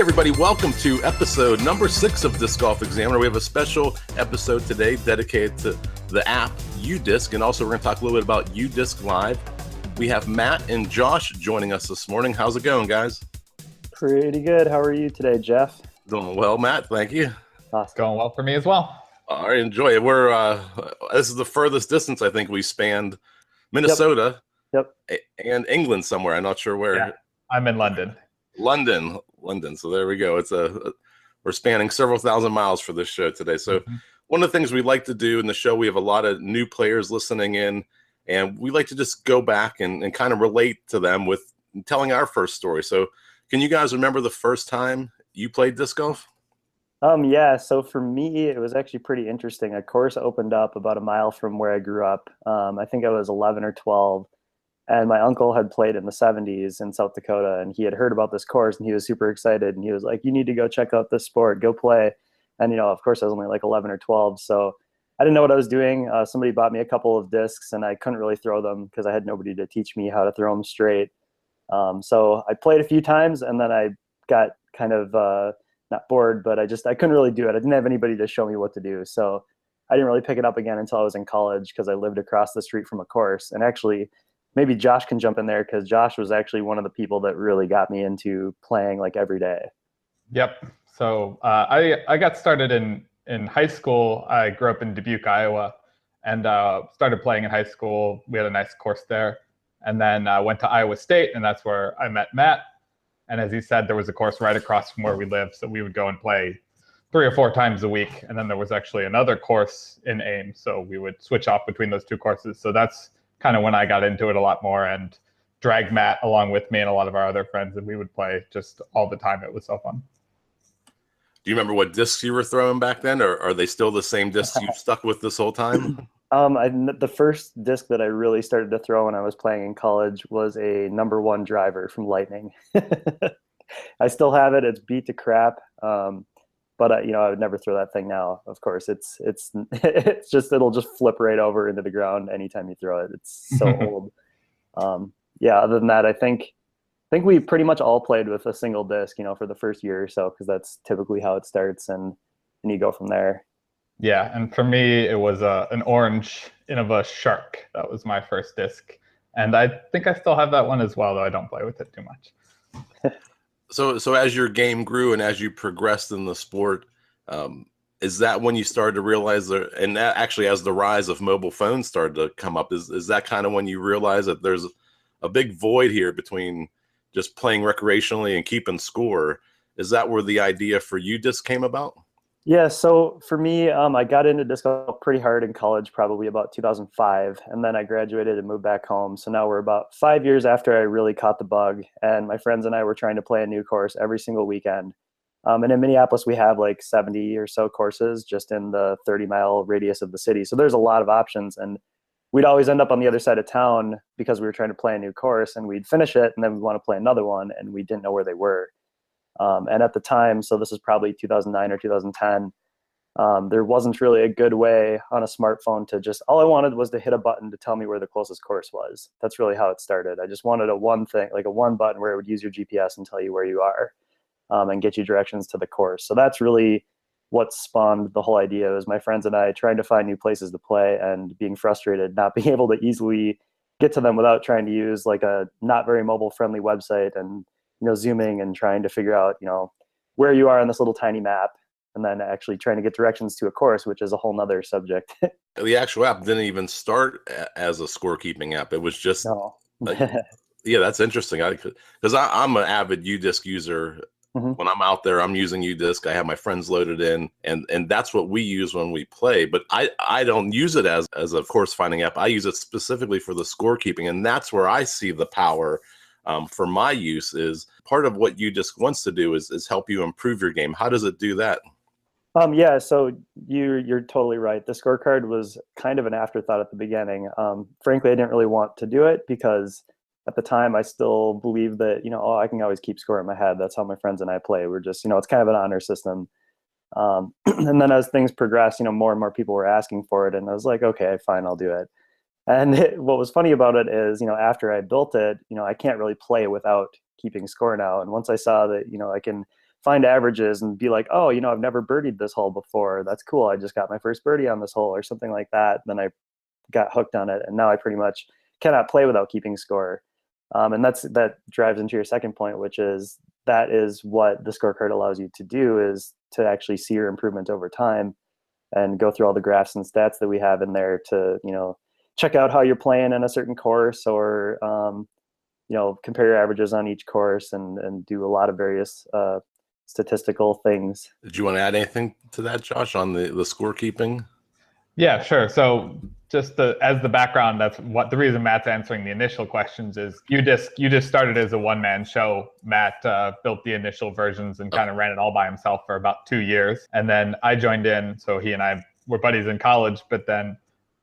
everybody, welcome to episode number 6 of Disc Golf Examiner. We have a special episode today dedicated to the app UDisc, and also we're going to talk a little bit about UDisc Live. We have Matt and Josh joining us this morning. How's it going, guys? Pretty good. How are you today, Jeff? Doing well, Matt. Thank you. Awesome. Going well for me as well. All right, enjoy it. This is the furthest distance I think we spanned Minnesota and England somewhere. I'm not sure where. Yeah, I'm in London. London. So there we go. We're spanning several thousand miles for this show today. So one of the things we like to do in the show, we have a lot of new players listening in, and we like to just go back and kind of relate to them with telling our first story. So can you guys remember the first time you played disc golf? Yeah. So for me, it was actually pretty interesting. A course opened up about a mile from where I grew up. I think I was 11 or 12. And my uncle had played in the 70s in South Dakota, and he had heard about this course, and he was super excited. And he was like, "You need to go check out this sport, go play." And, of course, I was only like 11 or 12. So I didn't know what I was doing. Somebody bought me a couple of discs, and I couldn't really throw them because I had nobody to teach me how to throw them straight. So I played a few times, and then I got kind of not bored, but I couldn't really do it. I didn't have anybody to show me what to do. So I didn't really pick it up again until I was in college because I lived across the street from a course. And actually, maybe Josh can jump in there because Josh was actually one of the people that really got me into playing like every day. Yep. So I got started in high school. I grew up in Dubuque, Iowa, and started playing in high school. We had a nice course there. And then went to Iowa State, and that's where I met Matt. And as he said, there was a course right across from where we lived. So we would go and play 3 or 4 times a week. And then there was actually another course in Ames. So we would switch off between those 2 courses. So that's kind of when I got into it a lot more and dragged Matt along with me and a lot of our other friends, and we would play just all the time. It was so fun. Do you remember what discs you were throwing back then, or are they still the same discs you've stuck with this whole time? The first disc that I really started to throw when I was playing in college was a number 1 driver from Lightning. I still have it. It's beat to crap. But I would never throw that thing now. Of course, it's it'll just flip right over into the ground anytime you throw it. It's so old. Other than that, I think we pretty much all played with a single disc, for the first year or so, because that's typically how it starts, and you go from there. Yeah, and for me, it was an orange Innova Shark. That was my first disc, and I think I still have that one as well, though I don't play with it too much. So as your game grew and as you progressed in the sport, is that when you started to realize and that actually as the rise of mobile phones started to come up, is that kind of when you realize that there's a big void here between just playing recreationally and keeping score? Is that where the idea for UDisc came about? Yeah, so for me, I got into disc golf pretty hard in college, probably about 2005, and then I graduated and moved back home. So now we're about 5 years after I really caught the bug, and my friends and I were trying to play a new course every single weekend. And in Minneapolis, we have like 70 or so courses just in the 30-mile radius of the city. So there's a lot of options, and we'd always end up on the other side of town because we were trying to play a new course, and we'd finish it, and then we'd want to play another one, and we didn't know where they were. And at the time, so this is probably 2009 or 2010, there wasn't really a good way on a smartphone to all I wanted was to hit a button to tell me where the closest course was. That's really how it started. I just wanted a one button where it would use your GPS and tell you where you are, and get you directions to the course. So that's really what spawned the whole idea. It was my friends and I trying to find new places to play and being frustrated, not being able to easily get to them without trying to use like a not very mobile friendly website and zooming and trying to figure out, where you are on this little tiny map, and then actually trying to get directions to a course, which is a whole nother subject. The actual app didn't even start as a scorekeeping app. It was just, no. Yeah, that's interesting. Because I'm an avid UDisc user. When I'm out there, I'm using UDisc. I have my friends loaded in, and that's what we use when we play. But I don't use it as a course finding app. I use it specifically for the scorekeeping, and that's where I see the power. For my use is part of what UDisc wants to do is help you improve your game. How does it do that? Yeah, so you're totally right. The scorecard was kind of an afterthought at the beginning. Frankly, I didn't really want to do it because at the time I still believed that, I can always keep score in my head. That's how my friends and I play. We're just, it's kind of an honor system. And then as things progressed, more and more people were asking for it. And I was like, okay, fine, I'll do it. And what was funny about it is, after I built it, I can't really play without keeping score now. And once I saw that, I can find averages and be like, oh, I've never birdied this hole before. That's cool. I just got my first birdie on this hole or something like that. Then I got hooked on it, and now I pretty much cannot play without keeping score. And that drives into your second point, which is that is what the scorecard allows you to do, is to actually see your improvement over time and go through all the graphs and stats that we have in there to, check out how you're playing in a certain course, or, compare your averages on each course, and do a lot of various statistical things. Did you want to add anything to that, Josh, on the scorekeeping? Yeah, sure. So just as the background, that's what the reason Matt's answering the initial questions is UDisc started as a one-man show. Matt built the initial versions and kind of ran it all by himself for about 2 years. And then I joined in. So he and I were buddies in college, but then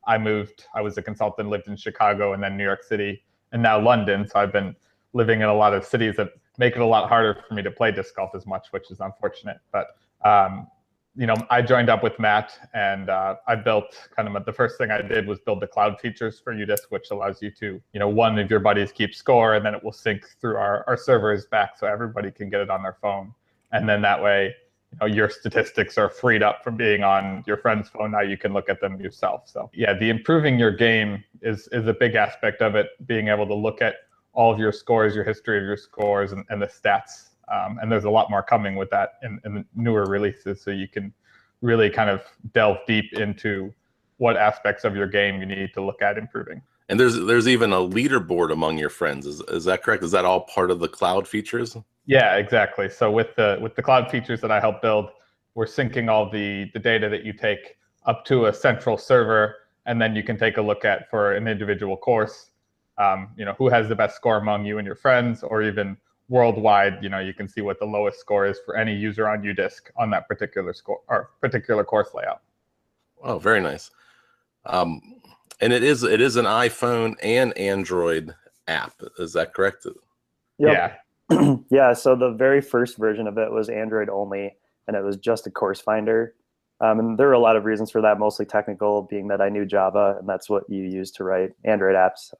I moved. I was a consultant, lived in Chicago and then New York City and now London. So I've been living in a lot of cities that make it a lot harder for me to play disc golf as much, which is unfortunate. But I joined up with Matt, and I built the first thing I did was build the cloud features for UDisc, which allows you to, one of your buddies keep score, and then it will sync through our servers back so everybody can get it on their phone. And then that way, your statistics are freed up from being on your friend's phone. Now you can look at them yourself. So yeah, the improving your game is a big aspect of it, being able to look at all of your scores, your history of your scores, and the stats. And there's a lot more coming with that in the newer releases, so you can really kind of delve deep into what aspects of your game you need to look at improving. And there's even a leaderboard among your friends. Is that correct? Is that all part of the cloud features? Yeah, exactly. So with the cloud features that I helped build, we're syncing all the data that you take up to a central server, and then you can take a look at, for an individual course, who has the best score among you and your friends, or even worldwide, you can see what the lowest score is for any user on UDisc on that particular score or particular course layout. Oh, very nice. And it is an iPhone and Android app. Is that correct? Yep. Yeah. Yeah. So the very first version of it was Android only, and it was just a course finder. And there were a lot of reasons for that, mostly technical, being that I knew Java, and that's what you use to write Android apps.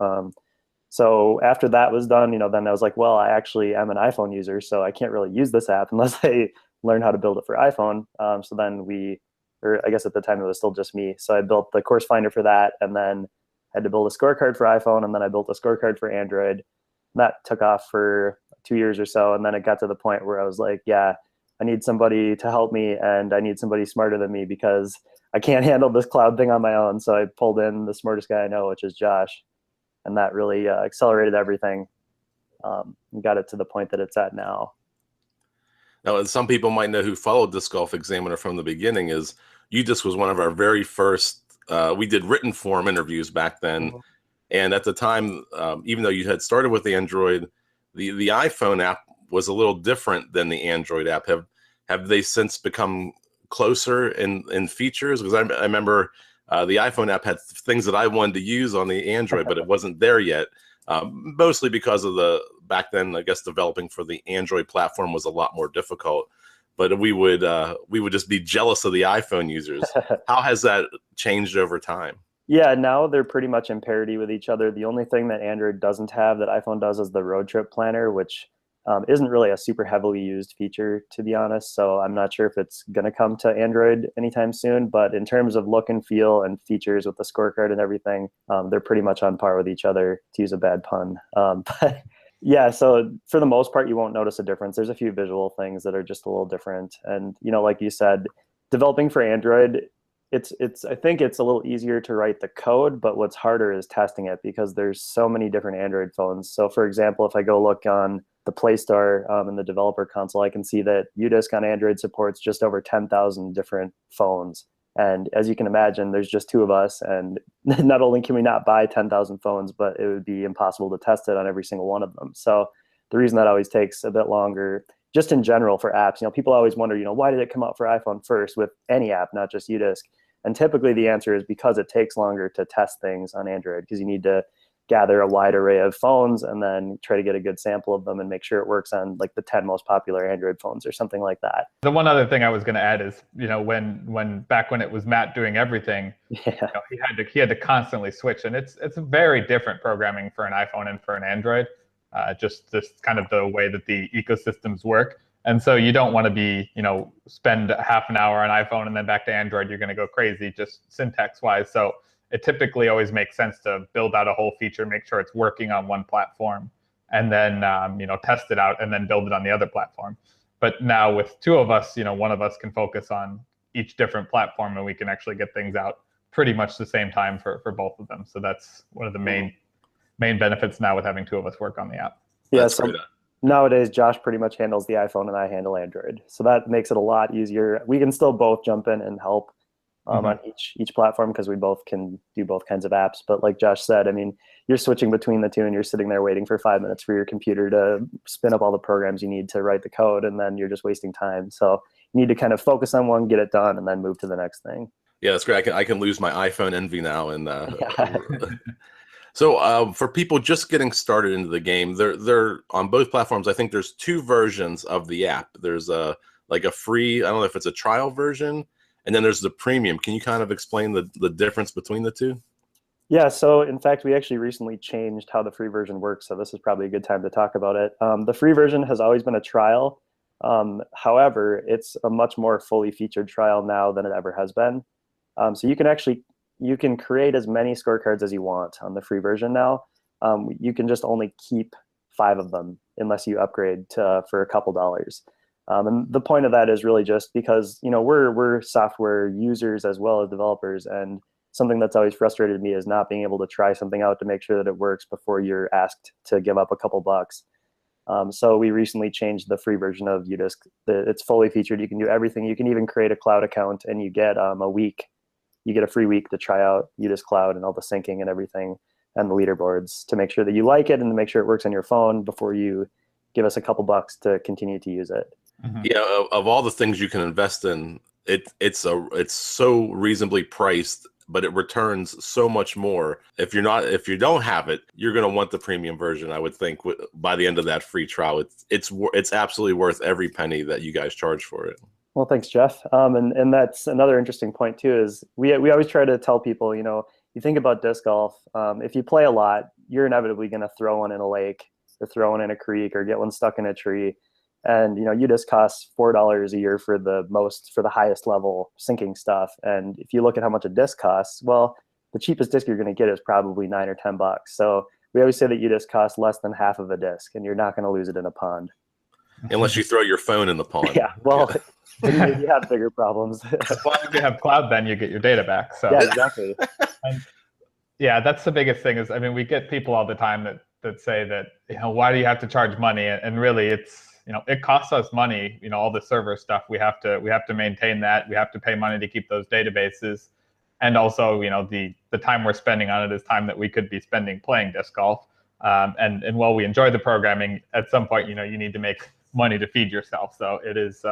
So after that was done, then I was like, well, I actually am an iPhone user, so I can't really use this app unless I learn how to build it for iPhone. So then or I guess at the time it was still just me. So I built the course finder for that, and then had to build a scorecard for iPhone, and then I built a scorecard for Android. That took off for 2 years or so, and then it got to the point where I was like, yeah, I need somebody to help me, and I need somebody smarter than me, because I can't handle this cloud thing on my own. So I pulled in the smartest guy I know, which is Josh. And that really accelerated everything, and got it to the point that it's at now. Now, some people might know who followed Disc Golf Examiner from the beginning is UDisc was one of our very first. We did written form interviews back then, and at the time, even though you had started with the Android, the iPhone app was a little different than the Android app. Have they since become closer in features? Because I remember. The iPhone app had things that I wanted to use on the Android, but it wasn't there yet. Mostly because of back then, I guess developing for the Android platform was a lot more difficult. But we would just be jealous of the iPhone users. How has that changed over time? Yeah, now they're pretty much in parity with each other. The only thing that Android doesn't have that iPhone does is the road trip planner, which isn't really a super heavily used feature, to be honest. So I'm not sure if it's going to come to Android anytime soon. But in terms of look and feel and features with the scorecard and everything, they're pretty much on par with each other, to use a bad pun. But yeah, so for the most part, you won't notice a difference. There's a few visual things that are just a little different. And, like you said, developing for Android, I think it's a little easier to write the code, but what's harder is testing it, because there's so many different Android phones. So for example, if I go look on the Play Store in the developer console, I can see that UDisc on Android supports just over 10,000 different phones. And as you can imagine, there's just two of us, and not only can we not buy 10,000 phones, but it would be impossible to test it on every single one of them. So the reason that always takes a bit longer, just in general for apps, people always wonder, why did it come out for iPhone first with any app, not just UDisc? And typically the answer is because it takes longer to test things on Android, because you need to gather a wide array of phones and then try to get a good sample of them and make sure it works on like the 10 most popular Android phones or something like that. The one other thing I was going to add is, when back when it was Matt doing everything, yeah. He had to constantly switch, and it's very different programming for an iPhone and for an Android. Just kind of the way that the ecosystems work. And so you don't want to be, spend half an hour on iPhone and then back to Android. You're going to go crazy just syntax wise. So it typically always makes sense to build out a whole feature, make sure it's working on one platform, and then test it out and then build it on the other platform. But now with two of us, one of us can focus on each different platform, and we can actually get things out pretty much the same time for both of them. So that's one of the main benefits now with having two of us work on the app. Yeah, so nowadays Josh pretty much handles the iPhone and I handle Android. So that makes it a lot easier. We can still both jump in and help on each platform because we both can do both kinds of apps. But like Josh said, I mean, you're switching between the two and you're sitting there waiting for 5 minutes for your computer to spin up all the programs you need to write the code, and then you're just wasting time. So you need to kind of focus on one, get it done, and then move to the next thing. Yeah, that's great. I can lose my iPhone envy now. And so for people just getting started into the game, they're on both platforms. I think there's two versions of the app. There's like a free, I don't know if it's a trial version, and then there's the premium. Can you kind of explain the difference between the two? Yeah, so in fact, we actually recently changed how the free version works, so this is probably a good time to talk about it. The free version has always been a trial. However, it's a much more fully featured trial now than it ever has been. So you can create as many scorecards as you want on the free version now. You can just only keep 5 of them unless you upgrade for a couple dollars. And the point of that is really just because we're software users as well as developers, and something that's always frustrated me is not being able to try something out to make sure that it works before you're asked to give up a couple bucks. So we recently changed the free version of UDisc. It's fully featured. You can do everything. You can even create a cloud account, and you get you get a free week to try out UDisc Cloud and all the syncing and everything and the leaderboards to make sure that you like it and to make sure it works on your phone before you give us a couple bucks to continue to use it. Yeah, of all the things you can invest in, it's so reasonably priced, but it returns so much more. If you don't have it, you're going to want the premium version. I would think by the end of that free trial, it's absolutely worth every penny that you guys charge for it. Well, thanks, Jeff. And that's another interesting point too. Is we always try to tell people, you think about disc golf. If you play a lot, you're inevitably going to throw one in a lake or throw one in a creek or get one stuck in a tree. And UDisc costs $4 a year for the highest level syncing stuff. And if you look at how much a disc costs, well, the cheapest disc you're going to get is probably $9 or $10. So we always say that UDisc costs less than half of a disc, and you're not going to lose it in a pond. Unless you throw your phone in the pond. Yeah, well, then you have bigger problems. Well, if you have cloud, then you get your data back. So yeah, exactly. And yeah, that's the biggest thing. Is we get people all the time that say that why do you have to charge money? And really, it's it costs us money. All the server stuff we have to maintain that. We have to pay money to keep those databases, and also the time we're spending on it is time that we could be spending playing disc golf. And while we enjoy the programming, at some point you need to make money to feed yourself. So it is,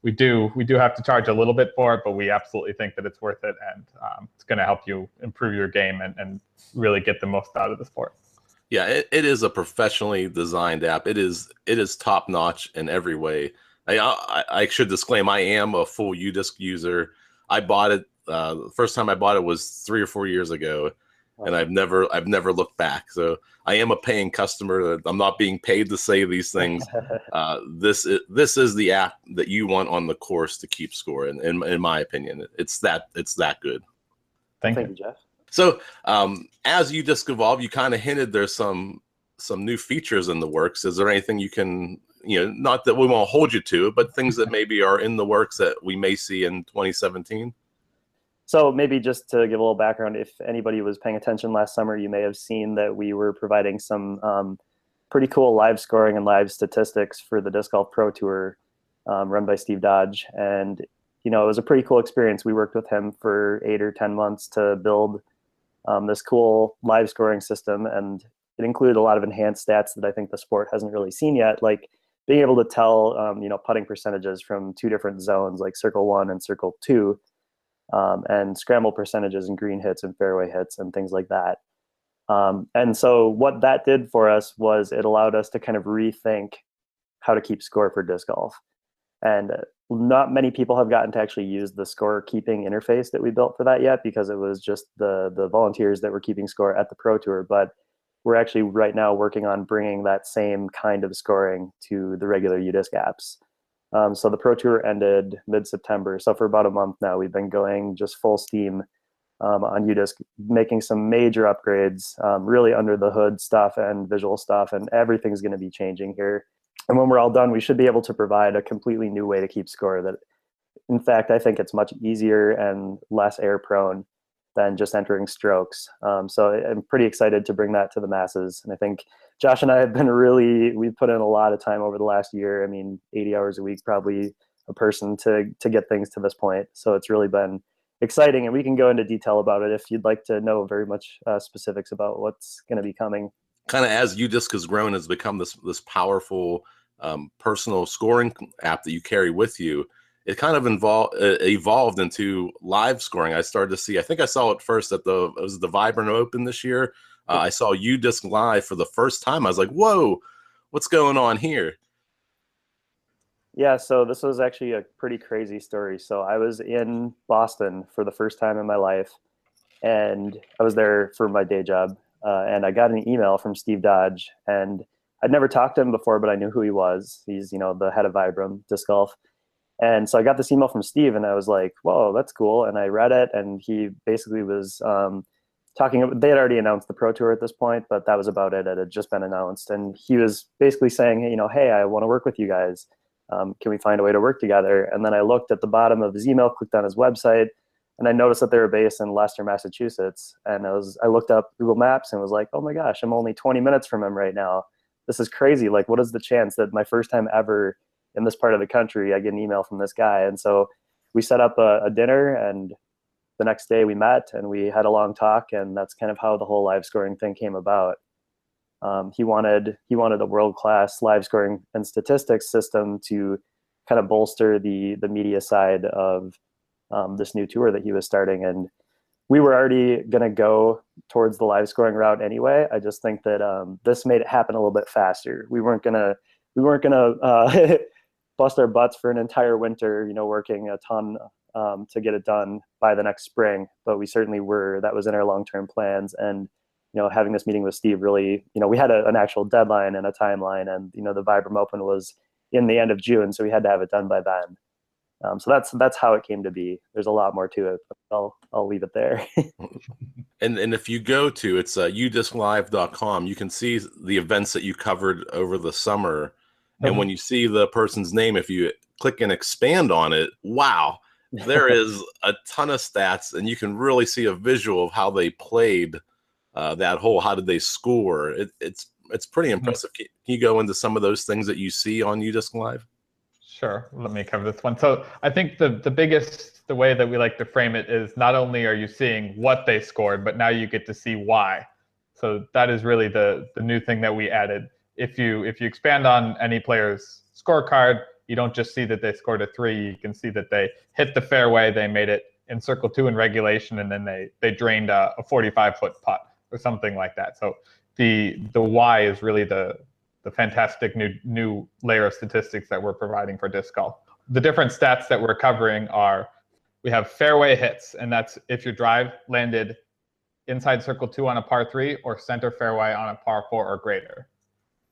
we do have to charge a little bit for it, but we absolutely think that it's worth it, and it's going to help you improve your game and really get the most out of the sport. Yeah, it is a professionally designed app. It is top notch in every way. I should disclaim, I am a full UDisc user. I bought it. The first time I bought it was 3 or 4 years ago. And I've never looked back. So I am a paying customer. I'm not being paid to say these things. This is the app that you want on the course to keep score. In my opinion, it's that good. Thank you, Jeff. So as UDisc evolve, you kind of hinted there's some new features in the works. Is there anything you can, not that we won't hold you to, but things that maybe are in the works that we may see in 2017? So maybe just to give a little background, if anybody was paying attention last summer, you may have seen that we were providing some pretty cool live scoring and live statistics for the Disc Golf Pro Tour run by Steve Dodge. And, it was a pretty cool experience. We worked with him for 8 or 10 months to build this cool live scoring system. And it included a lot of enhanced stats that I think the sport hasn't really seen yet, like being able to tell, putting percentages from 2 different zones, like Circle 1 and Circle 2, and scramble percentages and green hits and fairway hits and things like that. And so what that did for us was it allowed us to kind of rethink how to keep score for disc golf. And not many people have gotten to actually use the score keeping interface that we built for that yet, because it was just the volunteers that were keeping score at the Pro Tour. But we're actually right now working on bringing that same kind of scoring to the regular UDisc apps. So the Pro Tour ended mid-September. So for about a month now, we've been going just full steam on UDisc, making some major upgrades, really under the hood stuff and visual stuff, and everything's going to be changing here. And when we're all done, we should be able to provide a completely new way to keep score that, in fact, I think it's much easier and less error prone than just entering strokes. So I'm pretty excited to bring that to the masses. And I think Josh and I have been we've put in a lot of time over the last year. I mean, 80 hours a week, probably a person to get things to this point. So it's really been exciting, and we can go into detail about it if you'd like to know very much specifics about what's going to be coming. Kind of as UDisc has grown, has become this powerful personal scoring app that you carry with you. It kind of evolved into live scoring. I started to see, I think I saw it first at it was the Vibrant Open this year. I saw UDisc live for the first time. I was like, whoa, what's going on here? Yeah, so this was actually a pretty crazy story. So I was in Boston for the first time in my life, and I was there for my day job. And I got an email from Steve Dodge, and I'd never talked to him before, but I knew who he was. He's, the head of Vibram Disc Golf. And so I got this email from Steve, and I was like, whoa, that's cool. And I read it, and he basically was talking. They had already announced the Pro Tour at this point, but that was about it. It had just been announced. And he was basically saying, hey, I want to work with you guys. Can we find a way to work together? And then I looked at the bottom of his email, clicked on his website, and I noticed that they were based in Leicester, Massachusetts. And I looked up Google Maps and was like, oh my gosh, I'm only 20 minutes from him right now. This is crazy. Like, what is the chance that my first time ever in this part of the country, I get an email from this guy? And so we set up a dinner, and the next day we met and we had a long talk, and that's kind of how the whole live scoring thing came about. He wanted a world-class live scoring and statistics system to kind of bolster the media side of this new tour that he was starting. And we were already going to go towards the live scoring route anyway. I just think that this made it happen a little bit faster. We weren't gonna bust our butts for an entire winter, working a ton to get it done by the next spring. But we certainly were. That was in our long-term plans. And having this meeting with Steve really, we had an actual deadline and a timeline, and the Vibram Open was in the end of June, so we had to have it done by then. So that's how it came to be. There's a lot more to it, but I'll leave it there. And if you go to udisclive.com, you can see the events that you covered over the summer. And when you see the person's name, if you click and expand on it, wow, there is a ton of stats, and you can really see a visual of how they played that hole. How did they score? It's pretty impressive. Can you go into some of those things that you see on UDisc Live? Sure. Let me cover this one. So I think the way that we like to frame it is not only are you seeing what they scored, but now you get to see why. So that is really the new thing that we added. If you expand on any player's scorecard, you don't just see that they scored a 3. You can see that they hit the fairway, they made it in circle 2 in regulation, and then they drained a 45-foot putt or something like that. So the why is really the fantastic new layer of statistics that we're providing for disc golf. The different stats that we're covering are, we have fairway hits, and that's if your drive landed inside circle 2 on a par 3 or center fairway on a par 4 or greater.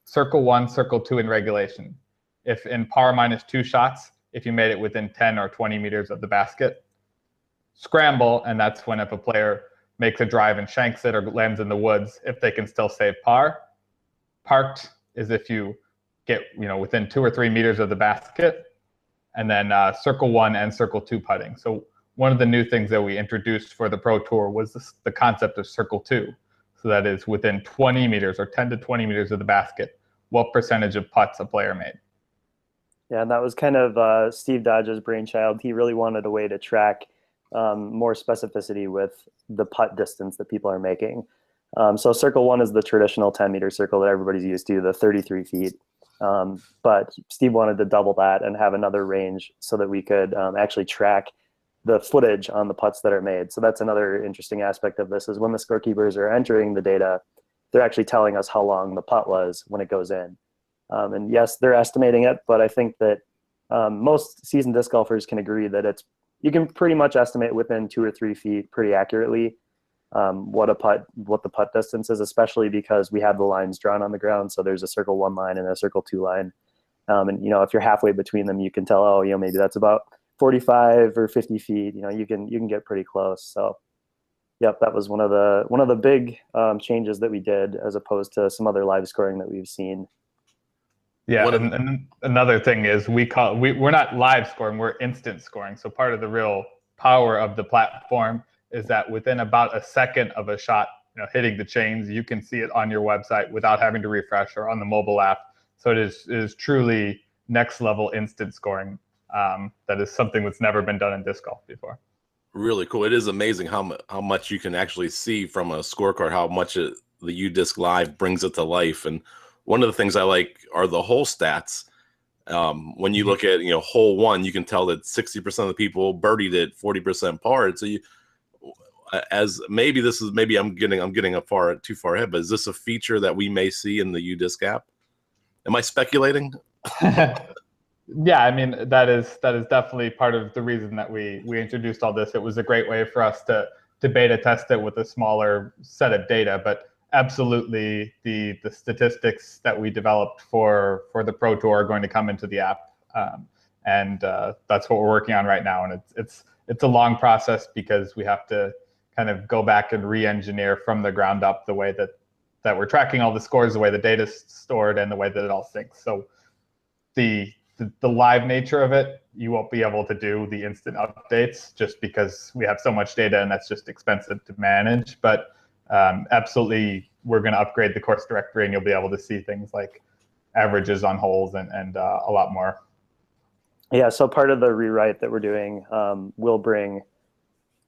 Circle 1, circle 2 in regulation. If in par -2 shots, if you made it within 10 or 20 meters of the basket. Scramble, and that's when if a player makes a drive and shanks it or lands in the woods, if they can still save par. Parked is if you get within 2 or 3 meters of the basket. And then circle 1 and circle 2 putting. So one of the new things that we introduced for the Pro Tour was the concept of circle 2. So that is within 20 meters or 10 to 20 meters of the basket, what percentage of putts a player made. Yeah, and that was kind of Steve Dodge's brainchild. He really wanted a way to track more specificity with the putt distance that people are making. So circle 1 is the traditional 10-meter circle that everybody's used to, the 33 feet. But Steve wanted to double that and have another range so that we could actually track the footage on the putts that are made. So that's another interesting aspect of this, is when the scorekeepers are entering the data, they're actually telling us how long the putt was when it goes in. And yes, they're estimating it, but I think that most seasoned disc golfers can agree that you can pretty much estimate within 2 or 3 feet pretty accurately. what the putt distance is, especially because we have the lines drawn on the ground. So there's a circle 1 line and a circle 2 line. And, if you're halfway between them, you can tell, oh, maybe that's about 45 or 50 feet. You can get pretty close. So, yep, that was one of the big changes that we did as opposed to some other live scoring that we've seen. Yeah, and another thing is we're not live scoring, we're instant scoring. So part of the real power of the platform is that within about a second of a shot, hitting the chains, you can see it on your website without having to refresh, or on the mobile app. So it is truly next level instant scoring. That is something that's never been done in disc golf before. Really cool. It is amazing how much you can actually see from a scorecard, how much the UDisc Live brings it to life. And one of the things I like are the hole stats. When you look at hole 1, you can tell that 60% of the people birdied it, 40% parred. So maybe I'm getting too far ahead, but is this a feature that we may see in the UDisc app? Am I speculating? Yeah, I mean, that is definitely part of the reason that we introduced all this. It was a great way for us to beta test it with a smaller set of data, but absolutely the statistics that we developed for the Pro Tour are going to come into the app, and that's what we're working on right now. And it's a long process because we have to kind of go back and re-engineer from the ground up the way that we're tracking all the scores, the way the data's stored, and the way that it all syncs. So the live nature of it, you won't be able to do the instant updates just because we have so much data and that's just expensive to manage. But absolutely, we're going to upgrade the course directory and you'll be able to see things like averages on holes and a lot more. Yeah, so part of the rewrite that we're doing will bring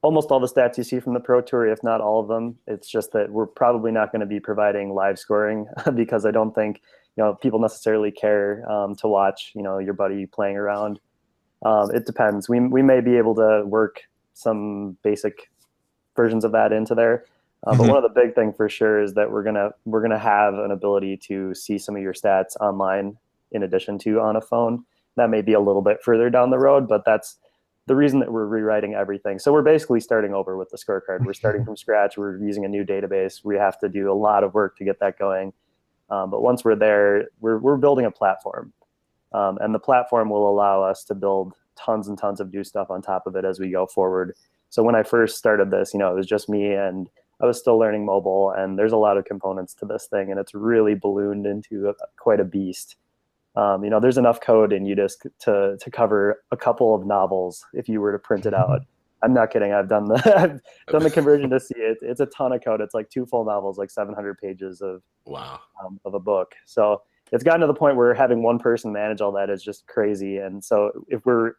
almost all the stats you see from the Pro Tour, if not all of them. It's just that we're probably not going to be providing live scoring because I don't think people necessarily care to watch your buddy playing around. It depends. We may be able to work some basic versions of that into there. But one of the big thing for sure is that we're gonna have an ability to see some of your stats online in addition to on a phone. That may be a little bit further down the road, but that's the reason that we're rewriting everything. So we're basically starting over with the scorecard. We're starting from scratch. We're using a new database. We have to do a lot of work to get that going. But once we're there, we're building a platform. And the platform will allow us to build tons and tons of new stuff on top of it as we go forward. So when I first started this, it was just me and I was still learning mobile, and there's a lot of components to this thing, and it's really ballooned into quite a beast. There's enough code in UDisc to cover a couple of novels if you were to print it out. I'm not kidding. I've done the conversion to see it. It's a ton of code. It's like 2 full novels, like 700 pages of a book. So it's gotten to the point where having one person manage all that is just crazy. And so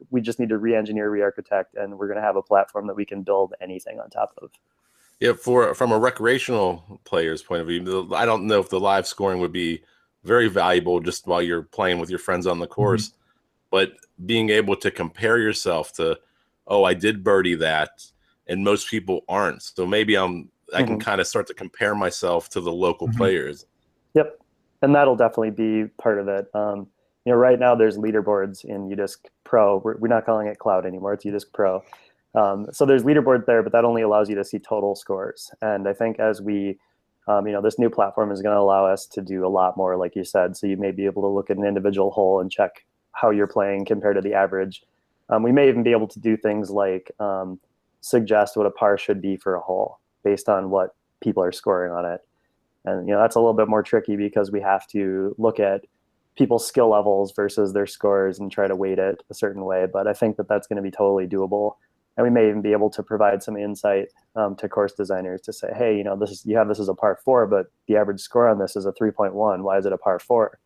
we just need to re-engineer, re-architect, and we're going to have a platform that we can build anything on top of. Yeah, from a recreational player's point of view, I don't know if the live scoring would be very valuable just while you're playing with your friends on the course, but being able to compare yourself to, oh, I did birdie that, and most people aren't. So maybe I can kind of start to compare myself to the local players. Yep, and that'll definitely be part of it. Right now there's leaderboards in UDisc Pro. We're not calling it Cloud anymore. It's UDisc Pro. So there's leaderboard there, but that only allows you to see total scores. And I think as we, this new platform is going to allow us to do a lot more, like you said. So you may be able to look at an individual hole and check how you're playing compared to the average. We may even be able to do things like suggest what a par should be for a hole based on what people are scoring on it. And that's a little bit more tricky because we have to look at people's skill levels versus their scores and try to weight it a certain way. But I think that that's going to be totally doable. And we may even be able to provide some insight to course designers to say, hey, you have this as a par 4, but the average score on this is a 3.1. Why is it a par 4?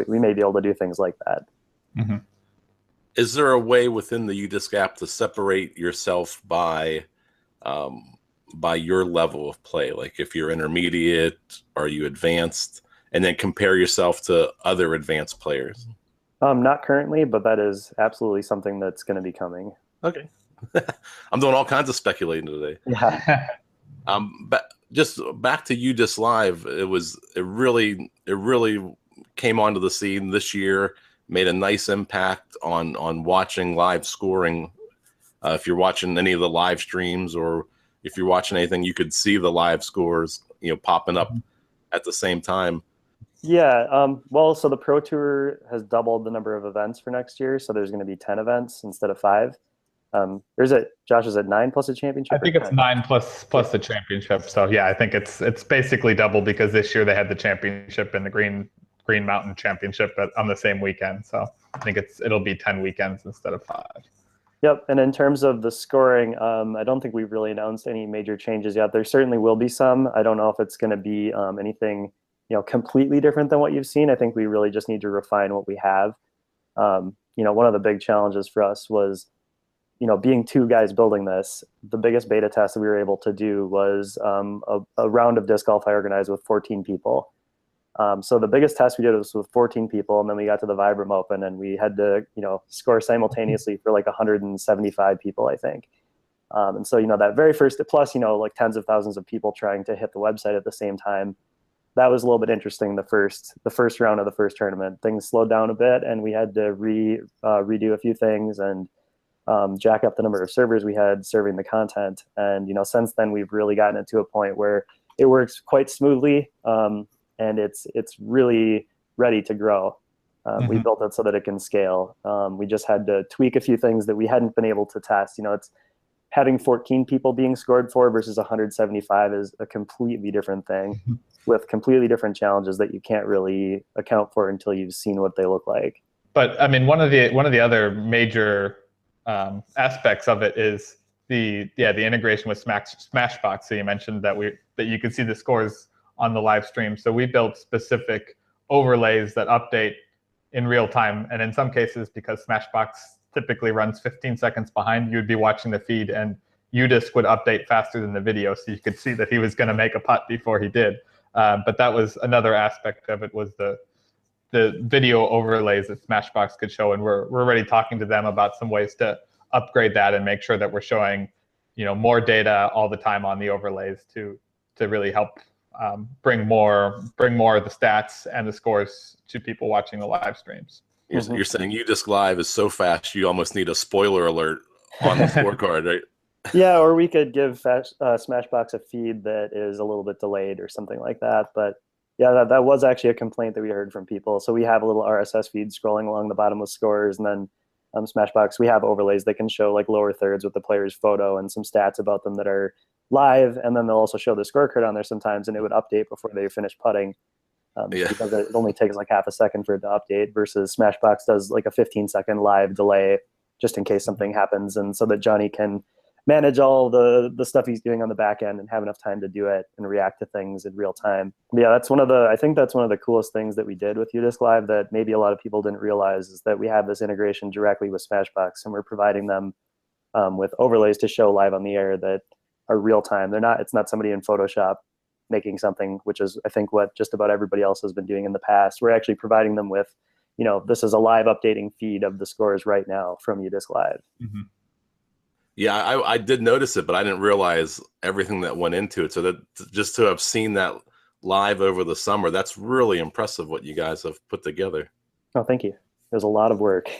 We may be able to do things like that. Mm-hmm. Is there a way within the UDisc app to separate yourself by your level of play? Like if you're intermediate, are you advanced, and then compare yourself to other advanced players? Not currently, but that is absolutely something that's going to be coming. Okay. I'm doing all kinds of speculating today. Yeah. But just back to UDisc Live, it really came onto the scene this year, made a nice impact on watching live scoring. If you're watching any of the live streams or if you're watching anything, you could see the live scores, popping up at the same time. Yeah. Well, so the Pro Tour has doubled the number of events for next year. So there's going to be 10 events instead of 5. Or is it, Josh, is it 9 plus a championship? I think it's 9 plus the championship. So yeah, I think it's basically double, because this year they had the championship and the Green Mountain Championship on the same weekend. So I think it'll be 10 weekends instead of 5. Yep. And in terms of the scoring, I don't think we've really announced any major changes yet. There certainly will be some. I don't know if it's going to be anything completely different than what you've seen. I think we really just need to refine what we have. One of the big challenges for us was, being 2 guys building this. The biggest beta test that we were able to do was a round of disc golf I organized with 14 people. So the biggest test we did was with 14 people, and then we got to the Vibram Open, and we had to, score simultaneously for like 175 people, I think. And so, that very first, plus, like tens of thousands of people trying to hit the website at the same time. That was a little bit interesting. The first round of the first tournament, things slowed down a bit, and we had to redo a few things and jack up the number of servers we had serving the content. And since then, we've really gotten it to a point where it works quite smoothly, and it's really ready to grow. We built it so that it can scale. We just had to tweak a few things that we hadn't been able to test. It's having 14 people being scored for versus 175 is a completely different thing with completely different challenges that you can't really account for until you've seen what they look like. But I mean, one of the other major aspects of it is the integration with Smashbox. So you mentioned that you could see the scores on the live stream. So we built specific overlays that update in real time, and in some cases, because Smashbox typically runs 15 seconds behind, you'd be watching the feed and UDisc would update faster than the video, so you could see that he was going to make a putt before he did. But that was another aspect of it, was the video overlays that Smashbox could show, and we're already talking to them about some ways to upgrade that and make sure that we're showing more data all the time on the overlays to really help bring more of the stats and the scores to people watching the live streams. You're saying UDisc Live is so fast you almost need a spoiler alert on the scorecard, right? Yeah, or we could give Smashbox a feed that is a little bit delayed or something like that. But yeah, that was actually a complaint that we heard from people. So we have a little RSS feed scrolling along the bottom with scores, and then Smashbox, we have overlays that can show like lower thirds with the player's photo and some stats about them that are live, and then they'll also show the scorecard on there sometimes, and it would update before they finish putting. Because it only takes like half a second for it to update, versus Smashbox does like a 15-second live delay just in case something happens, and so that Johnny can manage all the stuff he's doing on the back end and have enough time to do it and react to things in real time. Yeah, I think that's one of the coolest things that we did with UDisc Live that maybe a lot of people didn't realize, is that we have this integration directly with Smashbox, and we're providing them with overlays to show live on the air that are real time. It's not somebody in Photoshop making something, which is, I think, what just about everybody else has been doing in the past. We're actually providing them with, this is a live updating feed of the scores right now from UDisc Live. Mm-hmm. Yeah, I did notice it, but I didn't realize everything that went into it. So that just to have seen that live over the summer, that's really impressive what you guys have put together. Oh, thank you. There's a lot of work.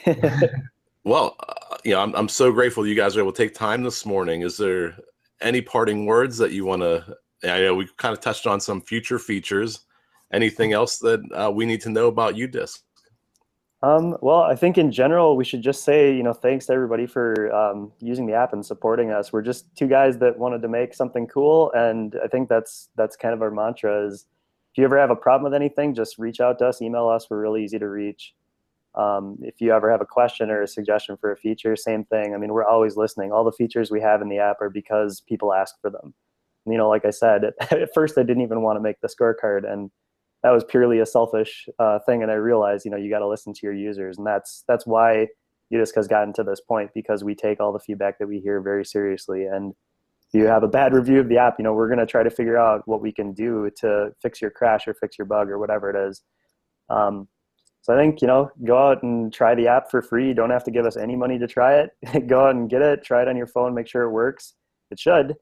Well, I'm so grateful you guys were able to take time this morning. Is there any parting words that you want to? I know we kind of touched on some future features. Anything else that we need to know about UDisc? Well, I think in general, we should just say, thanks to everybody for using the app and supporting us. We're just 2 guys that wanted to make something cool. And I think that's kind of our mantra is, if you ever have a problem with anything, just reach out to us, email us. We're really easy to reach. If you ever have a question or a suggestion for a feature, same thing. I mean, we're always listening. All the features we have in the app are because people ask for them. Like I said, at first I didn't even want to make the scorecard, and that was purely a selfish thing. And I realized, you got to listen to your users, and that's why UDisc has gotten to this point, because we take all the feedback that we hear very seriously. And if you have a bad review of the app, we're going to try to figure out what we can do to fix your crash or fix your bug or whatever it is. So I think, go out and try the app for free. You don't have to give us any money to try it. Go out and get it, try it on your phone, make sure it works. It should.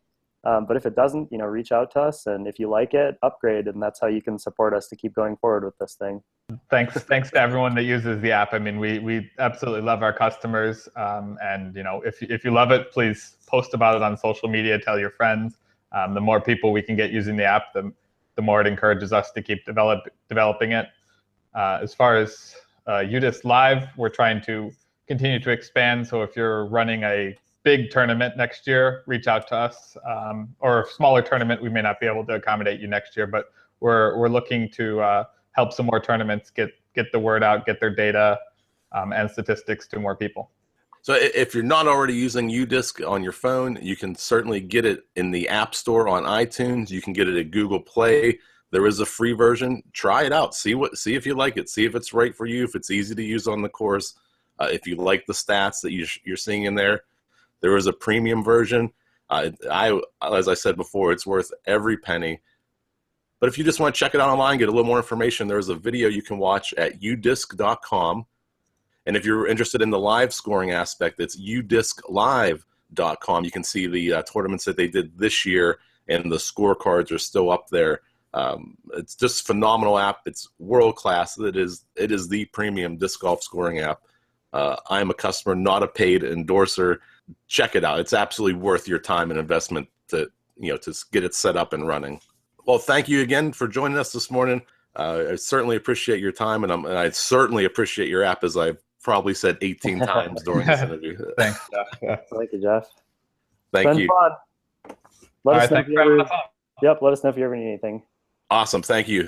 But if it doesn't, reach out to us. And if you like it, upgrade. And that's how you can support us to keep going forward with this thing. Thanks to everyone that uses the app. I mean, we absolutely love our customers. And, if you love it, please post about it on social media, tell your friends. The more people we can get using the app, the more it encourages us to keep developing it. As far as UDisc Live, we're trying to continue to expand. So if you're running a big tournament next year, reach out to us. Or a smaller tournament, we may not be able to accommodate you next year, but we're looking to help some more tournaments get the word out, get their data and statistics to more people. So if you're not already using UDisc on your phone, you can certainly get it in the App Store on iTunes. You can get it at Google Play. There is a free version. Try it out. See if you like it. See if it's right for you. If it's easy to use on the course. If you like the stats that you're seeing in there. There is a premium version. As I said before, it's worth every penny. But if you just want to check it out online, get a little more information, there's a video you can watch at udisc.com. And if you're interested in the live scoring aspect, it's udisclive.com. You can see the tournaments that they did this year, and the scorecards are still up there. It's just a phenomenal app. It's world class. It is the premium disc golf scoring app. I am a customer, not a paid endorser. Check it out. It's absolutely worth your time and investment to get it set up and running. Well, thank you again for joining us this morning. I certainly appreciate your time, and I certainly appreciate your app, as I've probably said 18 times during this interview. Thanks, Jeff. Yeah. Thank you, Jeff. Thank you. Fun. Let us know if you for having ever, us on. Yep, let us know if you ever need anything. Awesome. Thank you.